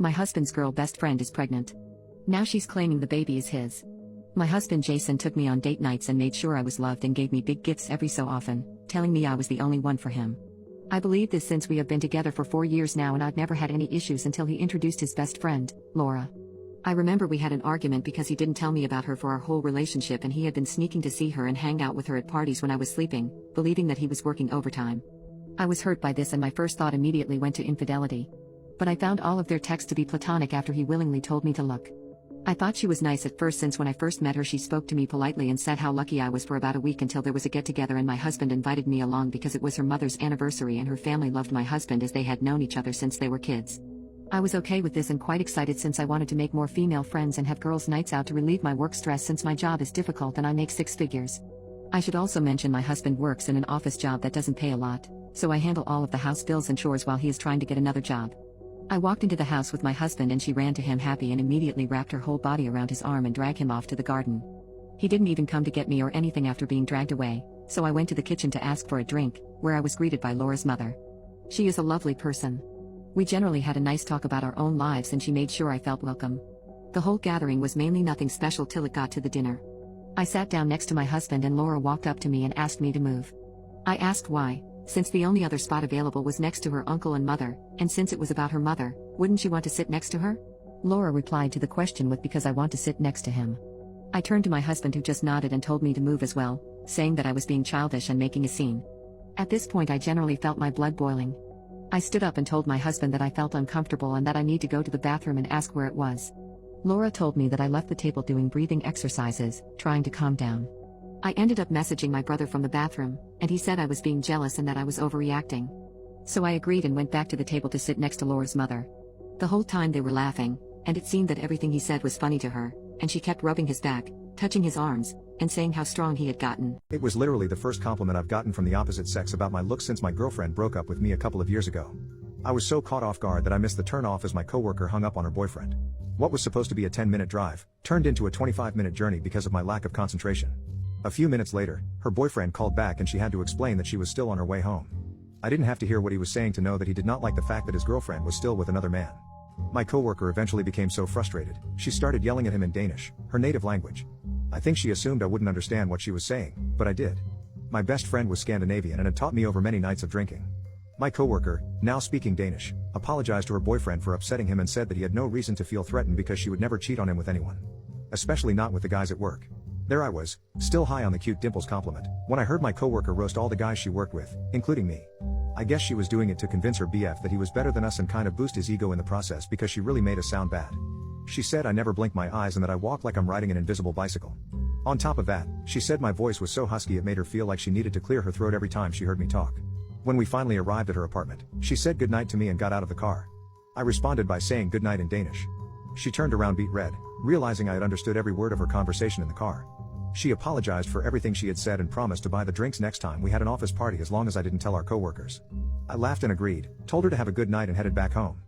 My husband's girl best friend is pregnant. Now she's claiming the baby is his. My husband Jason took me on date nights and made sure I was loved and gave me big gifts every so often, telling me I was the only one for him. I believe this since we have been together for 4 years now, and I've never had any issues until he introduced his best friend, Laura. I remember we had an argument because he didn't tell me about her for our whole relationship, and he had been sneaking to see her and hang out with her at parties when I was sleeping, believing that he was working overtime. I was hurt by this and my first thought immediately went to infidelity. But I found all of their texts to be platonic after he willingly told me to look. I thought she was nice at first, since when I first met her she spoke to me politely and said how lucky I was for about a week until there was a get-together and my husband invited me along because it was her mother's anniversary and her family loved my husband as they had known each other since they were kids. I was okay with this and quite excited since I wanted to make more female friends and have girls' nights out to relieve my work stress since my job is difficult and I make 6 figures. I should also mention my husband works in an office job that doesn't pay a lot, so I handle all of the house bills and chores while he is trying to get another job. I walked into the house with my husband and she ran to him happy and immediately wrapped her whole body around his arm and dragged him off to the garden. He didn't even come to get me or anything after being dragged away, so I went to the kitchen to ask for a drink, where I was greeted by Laura's mother. She is a lovely person. We generally had a nice talk about our own lives and she made sure I felt welcome. The whole gathering was mainly nothing special till it got to the dinner. I sat down next to my husband and Laura walked up to me and asked me to move. I asked why, since the only other spot available was next to her uncle and mother, and since it was about her mother, wouldn't you want to sit next to her? Laura replied to the question with because I want to sit next to him. I turned to my husband who just nodded and told me to move as well, saying that I was being childish and making a scene. At this point I generally felt my blood boiling. I stood up and told my husband that I felt uncomfortable and that I need to go to the bathroom and ask where it was. Laura told me that I left the table doing breathing exercises, trying to calm down. I ended up messaging my brother from the bathroom, and he said I was being jealous and that I was overreacting. So I agreed and went back to the table to sit next to Laura's mother. The whole time they were laughing, and it seemed that everything he said was funny to her, and she kept rubbing his back, touching his arms, and saying how strong he had gotten. It was literally the first compliment I've gotten from the opposite sex about my looks since my girlfriend broke up with me a couple of years ago. I was so caught off guard that I missed the turn off as my coworker hung up on her boyfriend. What was supposed to be a 10-minute drive turned into a 25-minute journey because of my lack of concentration. A few minutes later, her boyfriend called back and she had to explain that she was still on her way home. I didn't have to hear what he was saying to know that he did not like the fact that his girlfriend was still with another man. My coworker eventually became so frustrated, she started yelling at him in Danish, her native language. I think she assumed I wouldn't understand what she was saying, but I did. My best friend was Scandinavian and had taught me over many nights of drinking. My coworker, now speaking Danish, apologized to her boyfriend for upsetting him and said that he had no reason to feel threatened because she would never cheat on him with anyone. Especially not with the guys at work. There I was, still high on the cute dimples compliment, when I heard my coworker roast all the guys she worked with, including me. I guess she was doing it to convince her BF that he was better than us and kind of boost his ego in the process because she really made us sound bad. She said I never blink my eyes and that I walk like I'm riding an invisible bicycle. On top of that, she said my voice was so husky it made her feel like she needed to clear her throat every time she heard me talk. When we finally arrived at her apartment, she said goodnight to me and got out of the car. I responded by saying goodnight in Danish. She turned around beet red, realizing I had understood every word of her conversation in the car. She apologized for everything she had said and promised to buy the drinks next time we had an office party as long as I didn't tell our coworkers. I laughed and agreed, told her to have a good night and headed back home.